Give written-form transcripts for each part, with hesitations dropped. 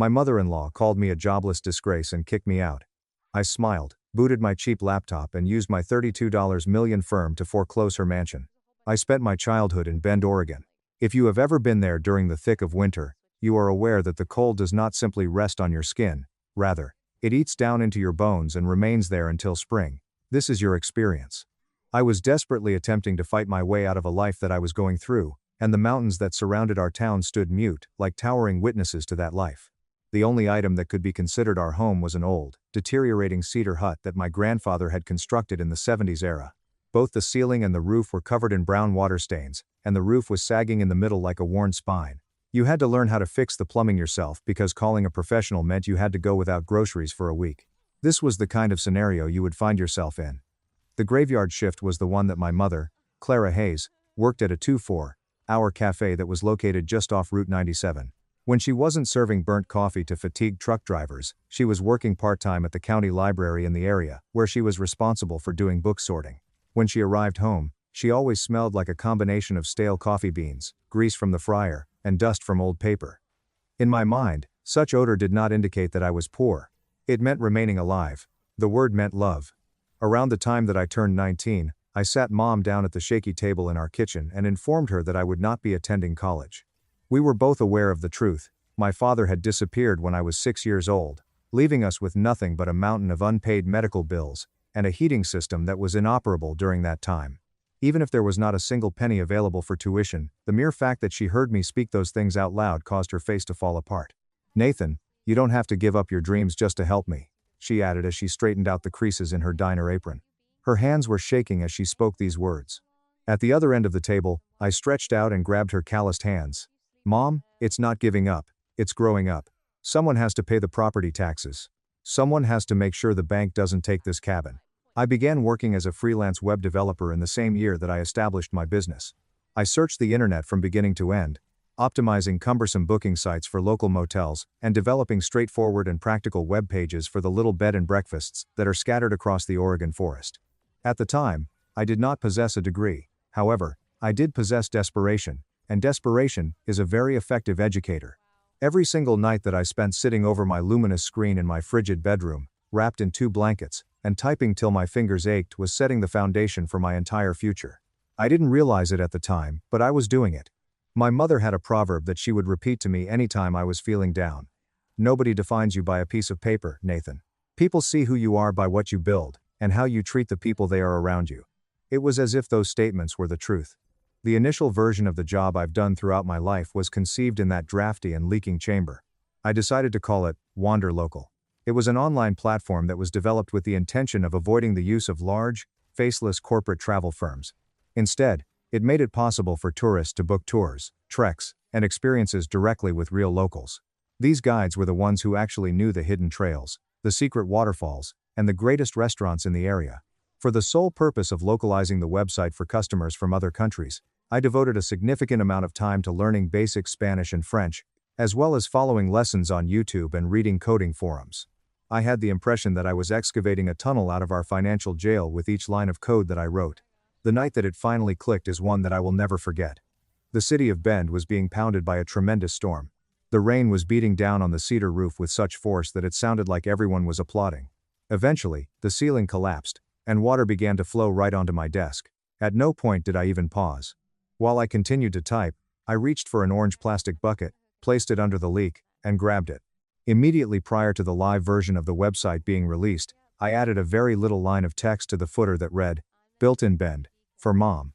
My mother-in-law called me a jobless disgrace and kicked me out. I smiled, booted my cheap laptop and used my $32 million firm to foreclose her mansion. I spent my childhood in Bend, Oregon. If you have ever been there during the thick of winter, you are aware that the cold does not simply rest on your skin, rather, it eats down into your bones and remains there until spring. This is your experience. I was desperately attempting to fight my way out of a life that I was going through, and the mountains that surrounded our town stood mute, like towering witnesses to that life. The only item that could be considered our home was an old, deteriorating cedar hut that my grandfather had constructed in the 70s era. Both the ceiling and the roof were covered in brown water stains, and the roof was sagging in the middle like a worn spine. You had to learn how to fix the plumbing yourself because calling a professional meant you had to go without groceries for a week. This was the kind of scenario you would find yourself in. The graveyard shift was the one that my mother, Clara Hayes, worked at a 2-4-hour cafe that was located just off Route 97. When she wasn't serving burnt coffee to fatigued truck drivers, she was working part-time at the county library in the area, where she was responsible for doing book sorting. When she arrived home, she always smelled like a combination of stale coffee beans, grease from the fryer, and dust from old paper. In my mind, such odor did not indicate that I was poor. It meant remaining alive. The word meant love. Around the time that I turned 19, I sat Mom down at the shaky table in our kitchen and informed her that I would not be attending college. We were both aware of the truth. My father had disappeared when I was 6 years old, leaving us with nothing but a mountain of unpaid medical bills, and a heating system that was inoperable during that time. Even if there was not a single penny available for tuition, the mere fact that she heard me speak those things out loud caused her face to fall apart. "Nathan, you don't have to give up your dreams just to help me," she added as she straightened out the creases in her diner apron. Her hands were shaking as she spoke these words. At the other end of the table, I stretched out and grabbed her calloused hands. "Mom, it's not giving up, it's growing up. Someone has to pay the property taxes. Someone has to make sure the bank doesn't take this cabin." I began working as a freelance web developer in the same year that I established my business. I searched the internet from beginning to end, optimizing cumbersome booking sites for local motels, and developing straightforward and practical web pages for the little bed and breakfasts that are scattered across the Oregon forest. At the time, I did not possess a degree. However, I did possess desperation, and desperation is a very effective educator. Every single night that I spent sitting over my luminous screen in my frigid bedroom, wrapped in 2 blankets, and typing till my fingers ached was setting the foundation for my entire future. I didn't realize it at the time, but I was doing it. My mother had a proverb that she would repeat to me anytime I was feeling down. "Nobody defines you by a piece of paper, Nathan. People see who you are by what you build, and how you treat the people they are around you." It was as if those statements were the truth. The initial version of the job I've done throughout my life was conceived in that drafty and leaking chamber. I decided to call it Wander Local. It was an online platform that was developed with the intention of avoiding the use of large, faceless corporate travel firms. Instead, it made it possible for tourists to book tours, treks, and experiences directly with real locals. These guides were the ones who actually knew the hidden trails, the secret waterfalls, and the greatest restaurants in the area. For the sole purpose of localizing the website for customers from other countries, I devoted a significant amount of time to learning basic Spanish and French, as well as following lessons on YouTube and reading coding forums. I had the impression that I was excavating a tunnel out of our financial jail with each line of code that I wrote. The night that it finally clicked is one that I will never forget. The city of Bend was being pounded by a tremendous storm. The rain was beating down on the cedar roof with such force that it sounded like everyone was applauding. Eventually, the ceiling collapsed, and water began to flow right onto my desk. At no point did I even pause. While I continued to type, I reached for an orange plastic bucket, placed it under the leak, and grabbed it. Immediately prior to the live version of the website being released, I added a very little line of text to the footer that read, "Built in Bend, for Mom."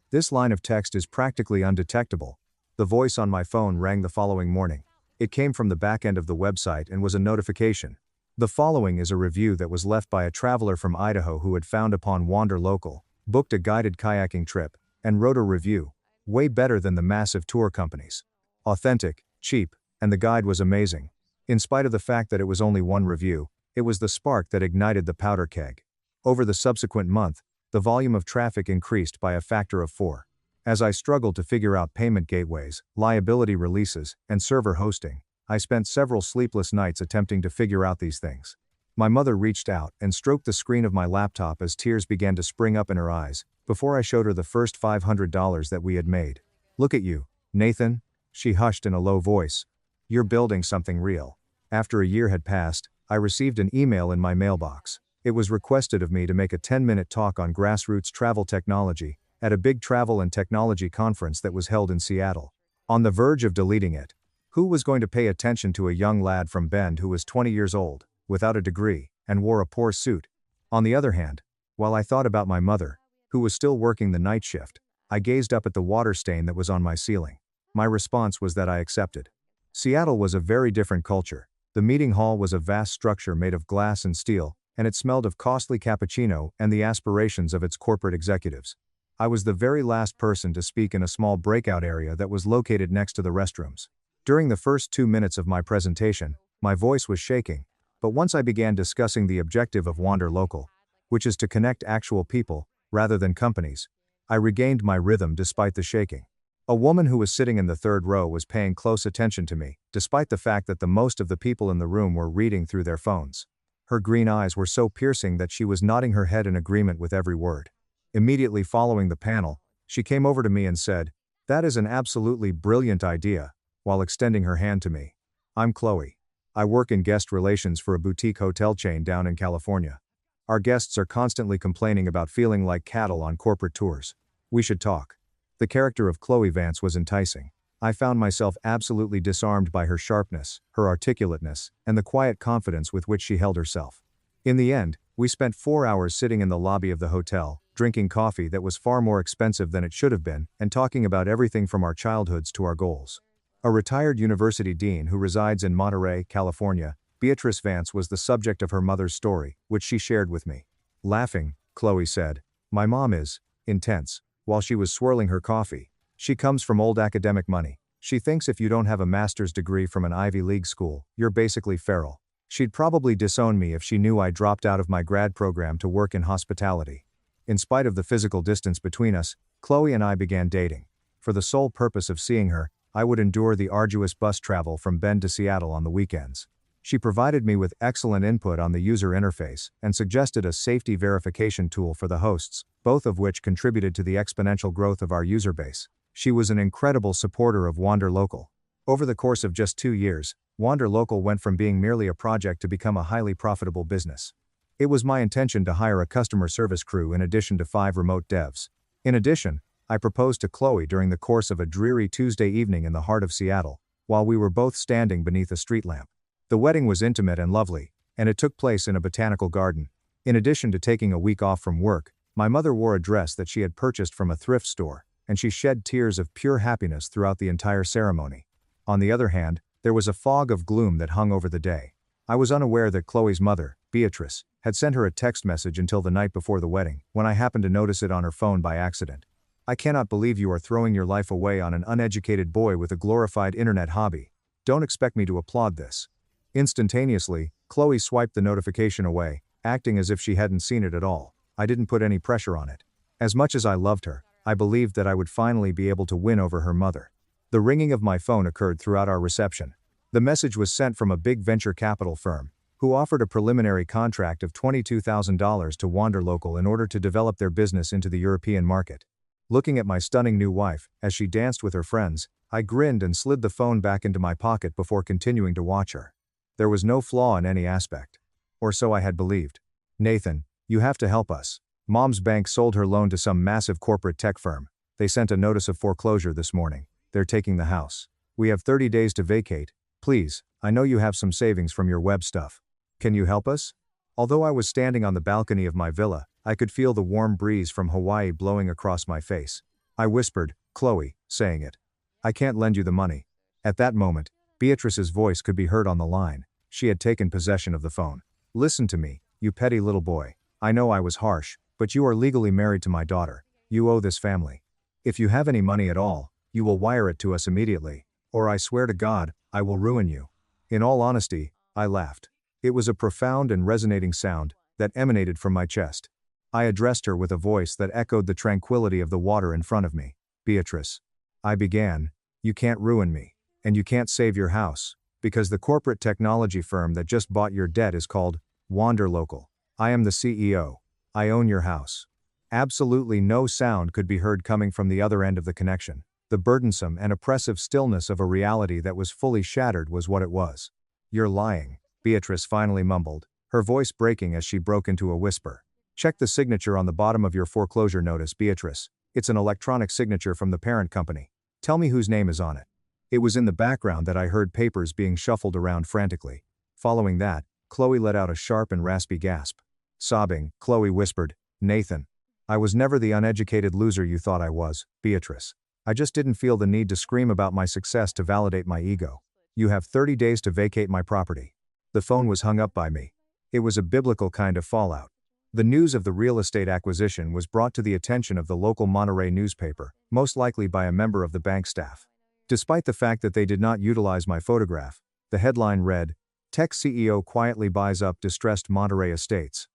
This line of text is practically undetectable. The voice on my phone rang the following morning. It came from the back end of the website and was a notification. The following is a review that was left by a traveler from Idaho who had found upon Wander Local, booked a guided kayaking trip, and wrote a review, way better than the massive tour companies. Authentic, cheap, and the guide was amazing. In spite of the fact that it was only one review, it was the spark that ignited the powder keg. Over the subsequent month, the volume of traffic increased by a factor of 4. As I struggled to figure out payment gateways, liability releases, and server hosting, I spent several sleepless nights attempting to figure out these things. My mother reached out and stroked the screen of my laptop as tears began to spring up in her eyes, before I showed her the first $500 that we had made. "Look at you, Nathan," she hushed in a low voice. You're building something real. After a year had passed, I received an email in my mailbox. It was requested of me to make a 10-minute talk on grassroots travel technology at a big travel and technology conference that was held in Seattle. On the verge of deleting it. Who was going to pay attention to a young lad from Bend who was 20 years old, without a degree, and wore a poor suit? On the other hand, while I thought about my mother, who was still working the night shift, I gazed up at the water stain that was on my ceiling. My response was that I accepted. Seattle was a very different culture. The meeting hall was a vast structure made of glass and steel, and it smelled of costly cappuccino and the aspirations of its corporate executives. I was the very last person to speak in a small breakout area that was located next to the restrooms. During the first 2 minutes of my presentation, my voice was shaking, but once I began discussing the objective of Wander Local, which is to connect actual people, rather than companies, I regained my rhythm despite the shaking. A woman who was sitting in the third row was paying close attention to me, despite the fact that the most of the people in the room were reading through their phones. Her green eyes were so piercing that she was nodding her head in agreement with every word. Immediately following the panel, she came over to me and said, "That is an absolutely brilliant idea," while extending her hand to me. I'm Chloe. I work in guest relations for a boutique hotel chain down in California. Our guests are constantly complaining about feeling like cattle on corporate tours. We should talk. The character of Chloe Vance was enticing. I found myself absolutely disarmed by her sharpness, her articulateness, and the quiet confidence with which she held herself. In the end, we spent 4 hours sitting in the lobby of the hotel, drinking coffee that was far more expensive than it should have been, and talking about everything from our childhoods to our goals. A retired university dean who resides in Monterey, California, Beatrice Vance was the subject of her mother's story, which she shared with me. Laughing, Chloe said, "My mom is intense," while she was swirling her coffee. "She comes from old academic money. She thinks if you don't have a master's degree from an Ivy League school, you're basically feral. She'd probably disown me if she knew I dropped out of my grad program to work in hospitality." In spite of the physical distance between us, Chloe and I began dating. For the sole purpose of seeing her, I would endure the arduous bus travel from Bend to Seattle on the weekends. She provided me with excellent input on the user interface and suggested a safety verification tool for the hosts, both of which contributed to the exponential growth of our user base. She was an incredible supporter of Wander Local. Over the course of just 2 years, Wander Local went from being merely a project to become a highly profitable business. It was my intention to hire a customer service crew in addition to 5 remote devs. In addition, I proposed to Chloe during the course of a dreary Tuesday evening in the heart of Seattle, while we were both standing beneath a street lamp. The wedding was intimate and lovely, and it took place in a botanical garden. In addition to taking a week off from work, my mother wore a dress that she had purchased from a thrift store, and she shed tears of pure happiness throughout the entire ceremony. On the other hand, there was a fog of gloom that hung over the day. I was unaware that Chloe's mother, Beatrice, had sent her a text message until the night before the wedding, when I happened to notice it on her phone by accident. "I cannot believe you are throwing your life away on an uneducated boy with a glorified internet hobby. Don't expect me to applaud this." Instantaneously, Chloe swiped the notification away, acting as if she hadn't seen it at all. I didn't put any pressure on it. As much as I loved her, I believed that I would finally be able to win over her mother. The ringing of my phone occurred throughout our reception. The message was sent from a big venture capital firm, who offered a preliminary contract of $22,000 to Wander Local in order to develop their business into the European market. Looking at my stunning new wife, as she danced with her friends, I grinned and slid the phone back into my pocket before continuing to watch her. There was no flaw in any aspect. Or so I had believed. "Nathan, you have to help us. Mom's bank sold her loan to some massive corporate tech firm. They sent a notice of foreclosure this morning. They're taking the house. We have 30 days to vacate. Please, I know you have some savings from your web stuff. Can you help us?" Although I was standing on the balcony of my villa, I could feel the warm breeze from Hawaii blowing across my face. I whispered, "Chloe," saying it. "I can't lend you the money." At that moment, Beatrice's voice could be heard on the line. She had taken possession of the phone. "Listen to me, you petty little boy. I know I was harsh, but you are legally married to my daughter. You owe this family. If you have any money at all, you will wire it to us immediately, or I swear to God, I will ruin you." In all honesty, I laughed. It was a profound and resonating sound that emanated from my chest. I addressed her with a voice that echoed the tranquility of the water in front of me. "Beatrice," I began, "you can't ruin me. And you can't save your house, because the corporate technology firm that just bought your debt is called Wander Local. I am the CEO. I own your house." Absolutely no sound could be heard coming from the other end of the connection. The burdensome and oppressive stillness of a reality that was fully shattered was what it was. "You're lying," Beatrice finally mumbled, her voice breaking as she broke into a whisper. "Check the signature on the bottom of your foreclosure notice, Beatrice. It's an electronic signature from the parent company. Tell me whose name is on it." It was in the background that I heard papers being shuffled around frantically. Following that, Chloe let out a sharp and raspy gasp. Sobbing, Chloe whispered, "Nathan. I was never the uneducated loser you thought I was, Beatrice. I just didn't feel the need to scream about my success to validate my ego. You have 30 days to vacate my property." The phone was hung up by me. It was a biblical kind of fallout. The news of the real estate acquisition was brought to the attention of the local Monterey newspaper, most likely by a member of the bank staff. Despite the fact that they did not utilize my photograph, the headline read, "Tech CEO quietly buys up distressed Monterey estates."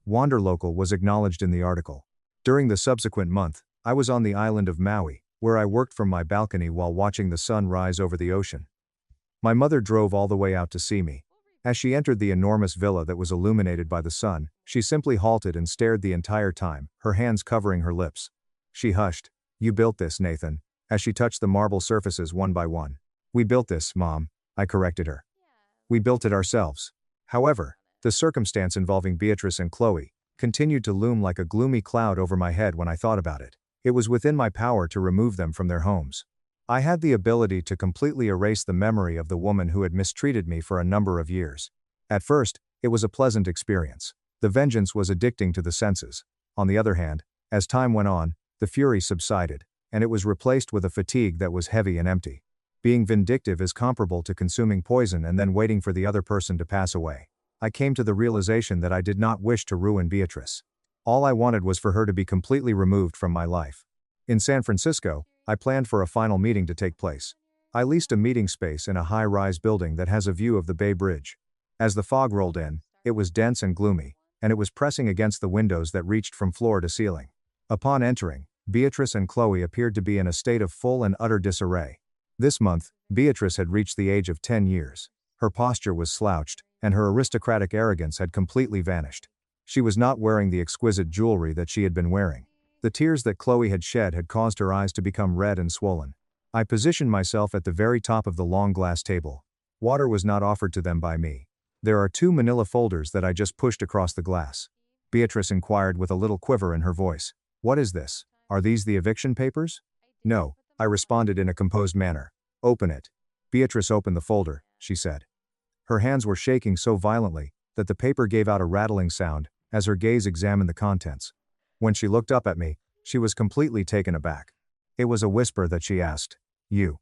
Wanderlocal was acknowledged in the article. During the subsequent month, I was on the island of Maui, where I worked from my balcony while watching the sun rise over the ocean. My mother drove all the way out to see me. As she entered the enormous villa that was illuminated by the sun, she simply halted and stared the entire time, her hands covering her lips. She hushed. "You built this, Nathan," as she touched the marble surfaces one by one. "We built this, Mom," I corrected her. "We built it ourselves." However, the circumstance involving Beatrice and Chloe continued to loom like a gloomy cloud over my head when I thought about it. It was within my power to remove them from their homes. I had the ability to completely erase the memory of the woman who had mistreated me for a number of years. At first, it was a pleasant experience. The vengeance was addicting to the senses. On the other hand, as time went on, the fury subsided, and it was replaced with a fatigue that was heavy and empty. Being vindictive is comparable to consuming poison and then waiting for the other person to pass away. I came to the realization that I did not wish to ruin Beatrice. All I wanted was for her to be completely removed from my life. In San Francisco, I planned for a final meeting to take place. I leased a meeting space in a high-rise building that has a view of the Bay Bridge. As the fog rolled in, it was dense and gloomy, and it was pressing against the windows that reached from floor to ceiling. Upon entering, Beatrice and Chloe appeared to be in a state of full and utter disarray. This month, Beatrice had reached the age of 10 years. Her posture was slouched, and her aristocratic arrogance had completely vanished. She was not wearing the exquisite jewelry that she had been wearing. The tears that Chloe had shed had caused her eyes to become red and swollen. I positioned myself at the very top of the long glass table. Water was not offered to them by me. "There are 2 manila folders that I just pushed across the glass." Beatrice inquired with a little quiver in her voice. "What is this? Are these the eviction papers?" "No," I responded in a composed manner. "Open it." Beatrice opened the folder, she said. Her hands were shaking so violently that the paper gave out a rattling sound as her gaze examined the contents. When she looked up at me, she was completely taken aback. It was a whisper that she asked, You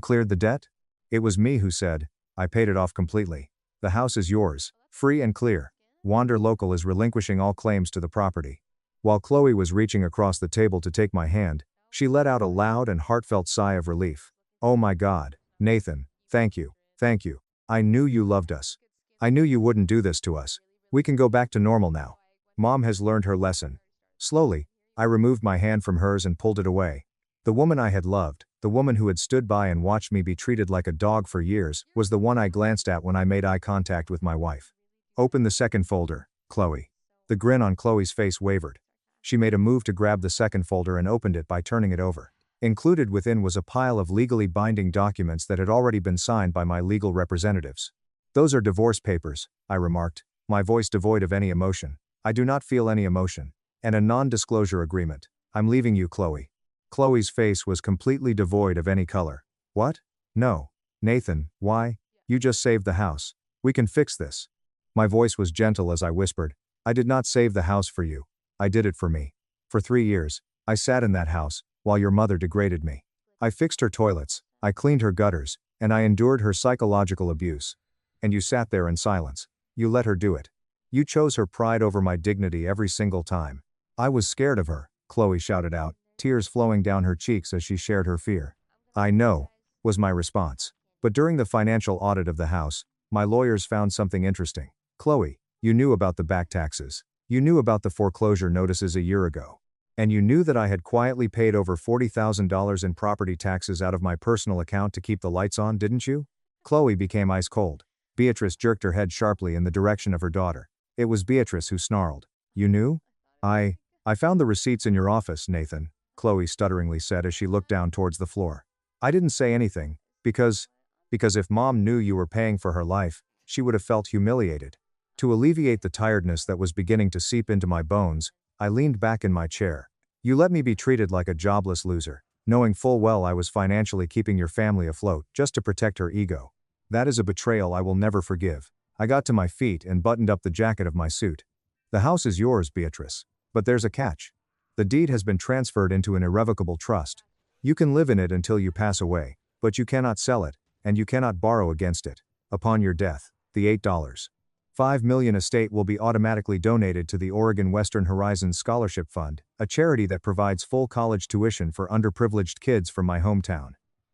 cleared the debt?" It was me who said, "I paid it off completely. The house is yours, free and clear. Wander Local is relinquishing all claims to the property." While Chloe was reaching across the table to take my hand, she let out a loud and heartfelt sigh of relief. "Oh my God, Nathan, thank you, thank you. I knew you loved us. I knew you wouldn't do this to us. We can go back to normal now. Mom has learned her lesson." Slowly, I removed my hand from hers and pulled it away. The woman I had loved, the woman who had stood by and watched me be treated like a dog for years, was the one I glanced at when I made eye contact with my wife. "Open the second folder, Chloe." The grin on Chloe's face wavered. She made a move to grab the second folder and opened it by turning it over. Included within was a pile of legally binding documents that had already been signed by my legal representatives. "Those are divorce papers," I remarked, my voice devoid of any emotion. "I do not feel any emotion. And a non-disclosure agreement. I'm leaving you, Chloe." Chloe's face was completely devoid of any color. "What? No. Nathan, why? You just saved the house. We can fix this." My voice was gentle as I whispered, "I did not save the house for you. I did it for me. For 3 years, I sat in that house, while your mother degraded me. I fixed her toilets, I cleaned her gutters, and I endured her psychological abuse. And you sat there in silence. You let her do it. You chose her pride over my dignity every single time." "I was scared of her," Chloe shouted out, tears flowing down her cheeks as she shared her fear. "I know," was my response. "But during the financial audit of the house, my lawyers found something interesting. Chloe, you knew about the back taxes. You knew about the foreclosure notices a year ago. And you knew that I had quietly paid over $40,000 in property taxes out of my personal account to keep the lights on, didn't you?" Chloe became ice cold. Beatrice jerked her head sharply in the direction of her daughter. It was Beatrice who snarled. "You knew?" I found the receipts in your office, Nathan. Chloe stutteringly said as she looked down towards the floor. I didn't say anything, because if Mom knew you were paying for her life, she would have felt humiliated. To alleviate the tiredness that was beginning to seep into my bones, I leaned back in my chair. You let me be treated like a jobless loser, knowing full well I was financially keeping your family afloat just to protect her ego. That is a betrayal I will never forgive. I got to my feet and buttoned up the jacket of my suit. The house is yours, Beatrice. But there's a catch. The deed has been transferred into an irrevocable trust. You can live in it until you pass away, but you cannot sell it, and you cannot borrow against it. Upon your death, the $8.5 million estate will be automatically donated to the Oregon Western Horizons Scholarship Fund, a charity that provides full college tuition for underprivileged kids from my hometown.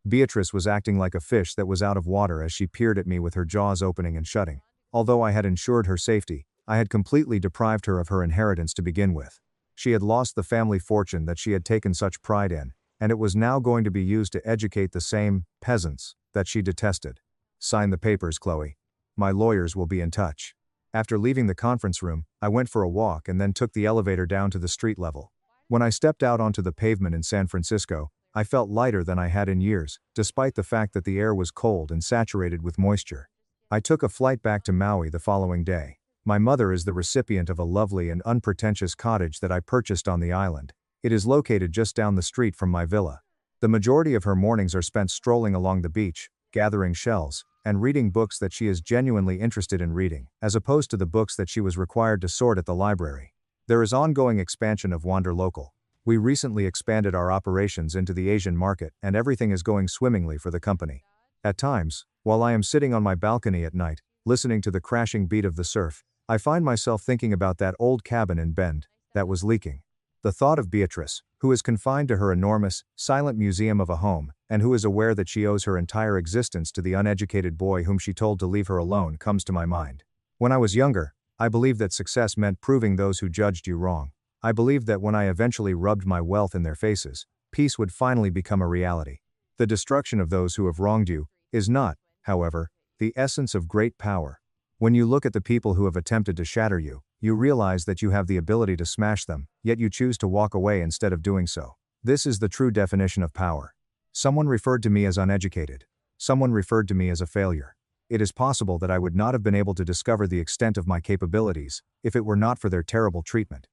Beatrice was acting like a fish that was out of water as she peered at me with her jaws opening and shutting. Although I had ensured her safety, I had completely deprived her of her inheritance to begin with. She had lost the family fortune that she had taken such pride in, and it was now going to be used to educate the same peasants that she detested. Sign the papers, Chloe. My lawyers will be in touch. After leaving the conference room, I went for a walk and then took the elevator down to the street level. When I stepped out onto the pavement in San Francisco, I felt lighter than I had in years, despite the fact that the air was cold and saturated with moisture. I took a flight back to Maui the following day. My mother is the recipient of a lovely and unpretentious cottage that I purchased on the island. It is located just down the street from my villa. The majority of her mornings are spent strolling along the beach, gathering shells, and reading books that she is genuinely interested in reading, as opposed to the books that she was required to sort at the library. There is ongoing expansion of Wander Local. We recently expanded our operations into the Asian market, and everything is going swimmingly for the company. At times, while I am sitting on my balcony at night, listening to the crashing beat of the surf, I find myself thinking about that old cabin in Bend that was leaking. The thought of Beatrice, who is confined to her enormous, silent museum of a home, and who is aware that she owes her entire existence to the uneducated boy whom she told to leave her alone, comes to my mind. When I was younger, I believed that success meant proving those who judged you wrong. I believed that when I eventually rubbed my wealth in their faces, peace would finally become a reality. The destruction of those who have wronged you is not, however, the essence of great power. When you look at the people who have attempted to shatter you, you realize that you have the ability to smash them, yet you choose to walk away instead of doing so. This is the true definition of power. Someone referred to me as uneducated. Someone referred to me as a failure. It is possible that I would not have been able to discover the extent of my capabilities if it were not for their terrible treatment.